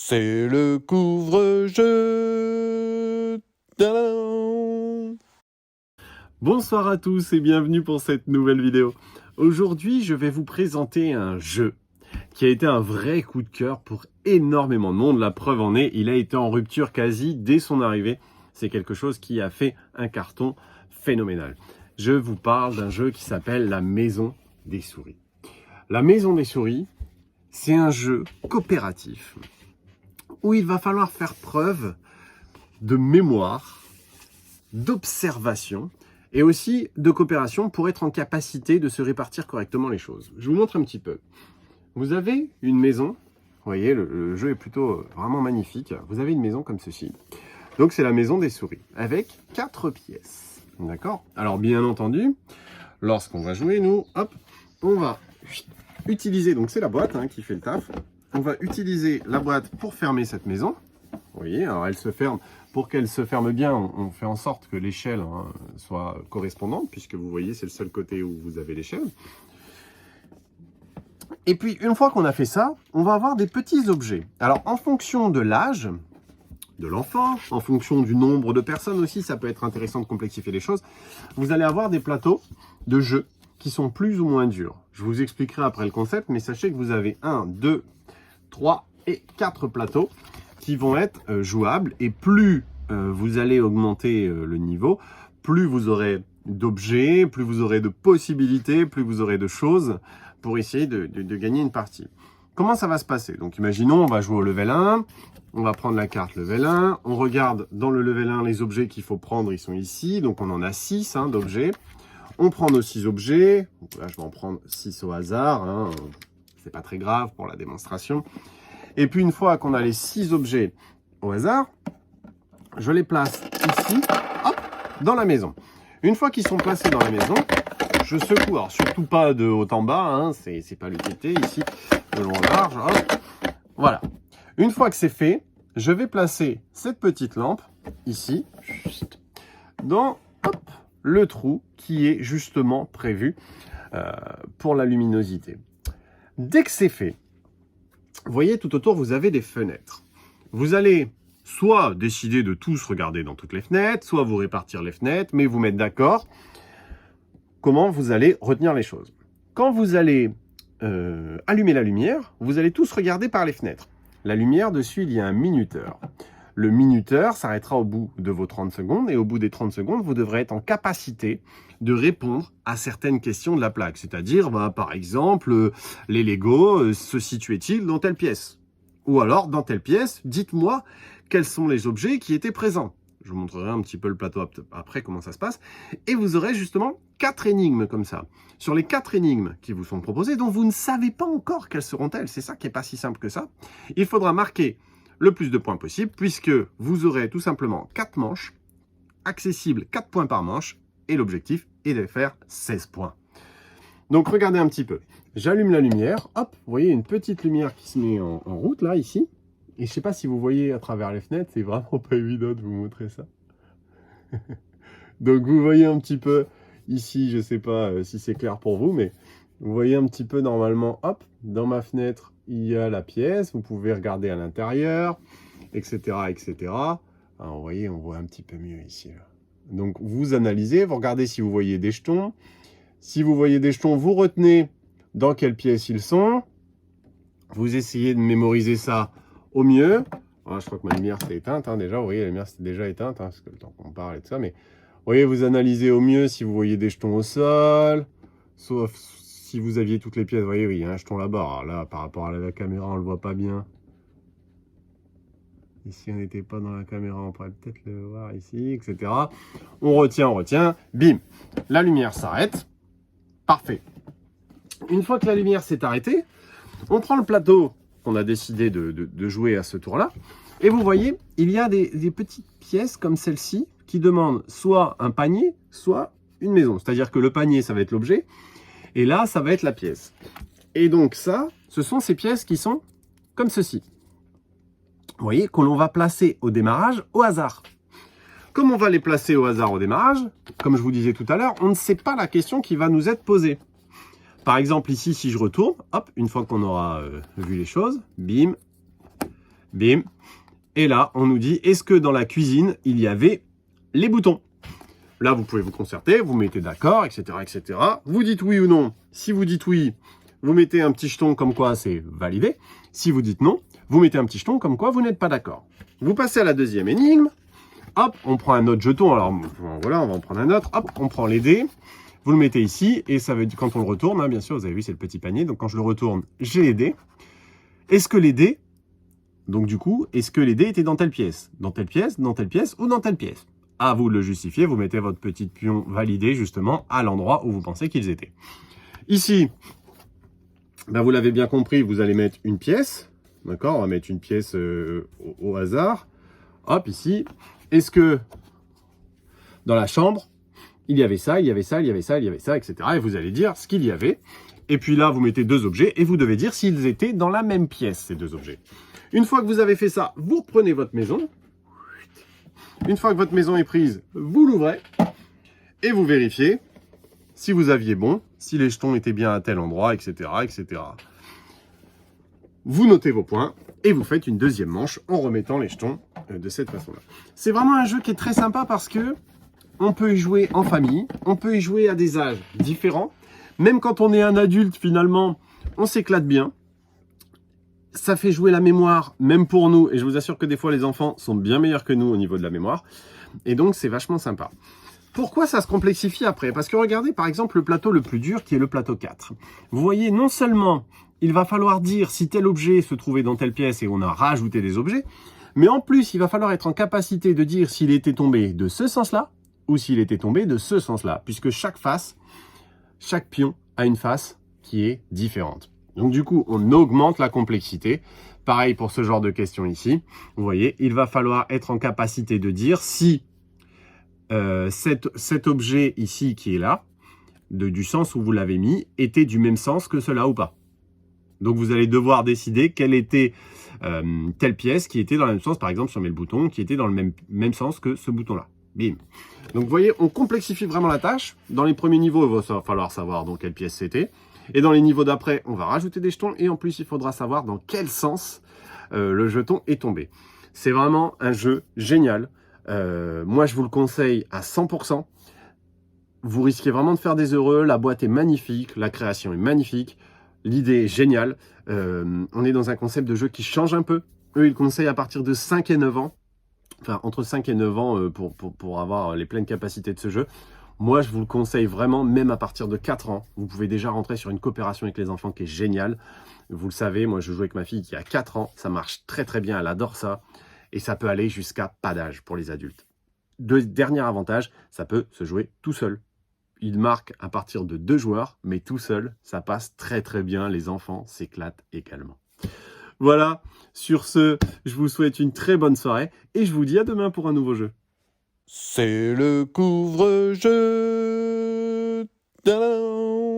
C'est le couvre-jeu. Tadam! Bonsoir à tous et bienvenue pour cette nouvelle vidéo. Aujourd'hui, je vais vous présenter un jeu qui a été un vrai coup de cœur pour énormément de monde. La preuve en est, il a été en rupture quasi dès son arrivée. C'est quelque chose qui a fait un carton phénoménal. Je vous parle d'un jeu qui s'appelle La Maison des Souris. La Maison des Souris, c'est un jeu coopératif où il va falloir faire preuve de mémoire, d'observation et aussi de coopération pour être en capacité de se répartir correctement les choses. Je vous montre un petit peu. Vous avez une maison, vous voyez, le jeu est plutôt vraiment magnifique. Vous avez une maison comme ceci. Donc c'est la maison des souris, avec 4 pièces. D'accord? Alors bien entendu, lorsqu'on va jouer, nous, hop, on va utiliser, donc c'est la boîte qui fait le taf. On va utiliser la boîte pour fermer cette maison. Vous voyez, alors elle se ferme. Pour qu'elle se ferme bien, on fait en sorte que l'échelle soit correspondante, puisque vous voyez, c'est le seul côté où vous avez l'échelle. Et puis, une fois qu'on a fait ça, on va avoir des petits objets. Alors, en fonction de l'âge de l'enfant, en fonction du nombre de personnes aussi, ça peut être intéressant de complexifier les choses, vous allez avoir des plateaux de jeux qui sont plus ou moins durs. Je vous expliquerai après le concept, mais sachez que vous avez 1, 2, 3 et 4 plateaux qui vont être jouables, et plus vous allez augmenter le niveau, plus vous aurez d'objets, plus vous aurez de possibilités, plus vous aurez de choses pour essayer de gagner une partie. Comment ça va se passer? Donc imaginons, on va jouer au level 1, on va prendre la carte level 1, on regarde dans le level 1 les objets qu'il faut prendre, ils sont ici, donc on en a 6 d'objets. On prend nos 6 objets, donc là je vais en prendre 6 au hasard, c'est pas très grave pour la démonstration. Et puis une fois qu'on a les 6 objets au hasard, je les place ici, hop, dans la maison. Une fois qu'ils sont placés dans la maison, je secoue, alors surtout pas de haut en bas, c'est pas l'utilité, ici, de long en large, hop, voilà. Une fois que c'est fait, je vais placer cette petite lampe, ici, dans le trou qui est justement prévu pour la luminosité. Dès que c'est fait, vous voyez, tout autour, vous avez des fenêtres. Vous allez soit décider de tous regarder dans toutes les fenêtres, soit vous répartir les fenêtres, mais vous mettre d'accord comment vous allez retenir les choses. Quand vous allez allumer la lumière, vous allez tous regarder par les fenêtres. La lumière, dessus, il y a un minuteur. Le minuteur s'arrêtera au bout de vos 30 secondes, et au bout des 30 secondes, vous devrez être en capacité de répondre à certaines questions de la plaque. C'est-à-dire, par exemple, les Lego se situaient-ils dans telle pièce? Ou alors, dans telle pièce, dites-moi quels sont les objets qui étaient présents. Je vous montrerai un petit peu le plateau après, comment ça se passe. Et vous aurez justement 4 énigmes comme ça. Sur les 4 énigmes qui vous sont proposées, dont vous ne savez pas encore quelles seront-elles, c'est ça qui n'est pas si simple que ça, il faudra marquer le plus de points possible, puisque vous aurez tout simplement 4 manches, accessibles 4 points par manche, et l'objectif est de faire 16 points. Donc regardez un petit peu. J'allume la lumière, hop, vous voyez une petite lumière qui se met en route là, ici. Et je ne sais pas si vous voyez à travers les fenêtres, c'est vraiment pas évident de vous montrer ça. Donc vous voyez un petit peu ici, je ne sais pas si c'est clair pour vous, mais vous voyez un petit peu normalement, hop, dans ma fenêtre, il y a la pièce, vous pouvez regarder à l'intérieur, etc., etc. Alors vous voyez, on voit un petit peu mieux ici. Là. Donc vous analysez, vous regardez si vous voyez des jetons. Si vous voyez des jetons, vous retenez dans quelle pièce ils sont. Vous essayez de mémoriser ça au mieux. Alors, je crois que ma lumière s'est éteinte déjà. Vous voyez, la lumière s'est déjà éteinte, parce que le temps qu'on parle et tout ça. Mais vous voyez, vous analysez au mieux si vous voyez des jetons au sol. Sauf si vous aviez toutes les pièces. Vous voyez, oui, il y a un jeton là-bas. Alors là, par rapport à la caméra, on ne le voit pas bien. Ici, on n'était pas dans la caméra, on pourrait peut-être le voir ici, etc. On retient. Bim, la lumière s'arrête. Parfait. Une fois que la lumière s'est arrêtée, on prend le plateau qu'on a décidé de jouer à ce tour-là. Et vous voyez, il y a des petites pièces comme celle-ci qui demandent soit un panier, soit une maison. C'est-à-dire que le panier, ça va être l'objet. Et là, ça va être la pièce. Et donc ça, ce sont ces pièces qui sont comme ceci. Vous voyez, que l'on va placer au démarrage au hasard. Comme on va les placer au hasard au démarrage, comme je vous disais tout à l'heure, on ne sait pas la question qui va nous être posée. Par exemple, ici, si je retourne, hop, une fois qu'on aura vu les choses, bim, Bim. Et là, on nous dit, est-ce que dans la cuisine, il y avait les boutons? Là, vous pouvez vous concerter, vous mettez d'accord, etc., etc. Vous dites oui ou non. Si vous dites oui, vous mettez un petit jeton comme quoi c'est validé. Si vous dites non, vous mettez un petit jeton comme quoi vous n'êtes pas d'accord. Vous passez à la deuxième énigme. Hop, on prend un autre jeton. Alors voilà, on va en prendre un autre. Hop, on prend les dés. Vous le mettez ici et ça veut dire quand on le retourne, hein, bien sûr, vous avez vu, c'est le petit panier. Donc quand je le retourne, j'ai les dés. Est-ce que les dés, donc du coup, est-ce que les dés étaient dans telle pièce? Dans telle pièce, dans telle pièce ou dans telle pièce? À vous de le justifier, vous mettez votre petit pion validé justement à l'endroit où vous pensez qu'ils étaient. Ici, ben vous l'avez bien compris, vous allez mettre une pièce. D'accord, on va mettre une pièce au hasard. Hop, ici. Est-ce que dans la chambre, il y avait ça, il y avait ça, il y avait ça, il y avait ça, etc. Et vous allez dire ce qu'il y avait. Et puis là, vous mettez deux objets et vous devez dire s'ils étaient dans la même pièce, ces deux objets. Une fois que vous avez fait ça, vous reprenez votre maison. Une fois que votre maison est prise, vous l'ouvrez et vous vérifiez si vous aviez bon, si les jetons étaient bien à tel endroit, etc., etc. Vous notez vos points et vous faites une deuxième manche en remettant les jetons de cette façon-là. C'est vraiment un jeu qui est très sympa parce que on peut y jouer en famille, on peut y jouer à des âges différents. Même quand on est un adulte, finalement, on s'éclate bien. Ça fait jouer la mémoire, même pour nous. Et je vous assure que des fois, les enfants sont bien meilleurs que nous au niveau de la mémoire. Et donc, c'est vachement sympa. Pourquoi ça se complexifie après? Parce que regardez, par exemple, le plateau le plus dur, qui est le plateau 4. Vous voyez, non seulement, il va falloir dire si tel objet se trouvait dans telle pièce et on a rajouté des objets, mais en plus, il va falloir être en capacité de dire s'il était tombé de ce sens-là ou s'il était tombé de ce sens-là. Puisque chaque face, chaque pion a une face qui est différente. Donc du coup, on augmente la complexité. Pareil pour ce genre de questions ici. Vous voyez, il va falloir être en capacité de dire si cet objet ici qui est là, du sens où vous l'avez mis, était du même sens que cela ou pas. Donc vous allez devoir décider quelle était telle pièce qui était dans le même sens. Par exemple, si on met le bouton, qui était dans le même sens que ce bouton-là. Bim. Donc vous voyez, on complexifie vraiment la tâche. Dans les premiers niveaux, il va falloir savoir dans quelle pièce c'était. Et dans les niveaux d'après, on va rajouter des jetons. Et en plus, il faudra savoir dans quel sens le jeton est tombé. C'est vraiment un jeu génial. Moi, je vous le conseille à 100%. Vous risquez vraiment de faire des heureux. La boîte est magnifique. La création est magnifique. L'idée est géniale. On est dans un concept de jeu qui change un peu. Eux, ils conseillent à partir de 5 et 9 ans. Enfin, entre 5 et 9 ans pour avoir les pleines capacités de ce jeu. Moi, je vous le conseille vraiment, même à partir de 4 ans. Vous pouvez déjà rentrer sur une coopération avec les enfants qui est géniale. Vous le savez, moi, je joue avec ma fille qui a 4 ans. Ça marche très, très bien. Elle adore ça. Et ça peut aller jusqu'à pas d'âge pour les adultes. Dernier avantage, ça peut se jouer tout seul. Il marque à partir de 2 joueurs, mais tout seul, ça passe très, très bien. Les enfants s'éclatent également. Voilà, sur ce, je vous souhaite une très bonne soirée et je vous dis à demain pour un nouveau jeu. C'est le couvre-jeu. Tadam!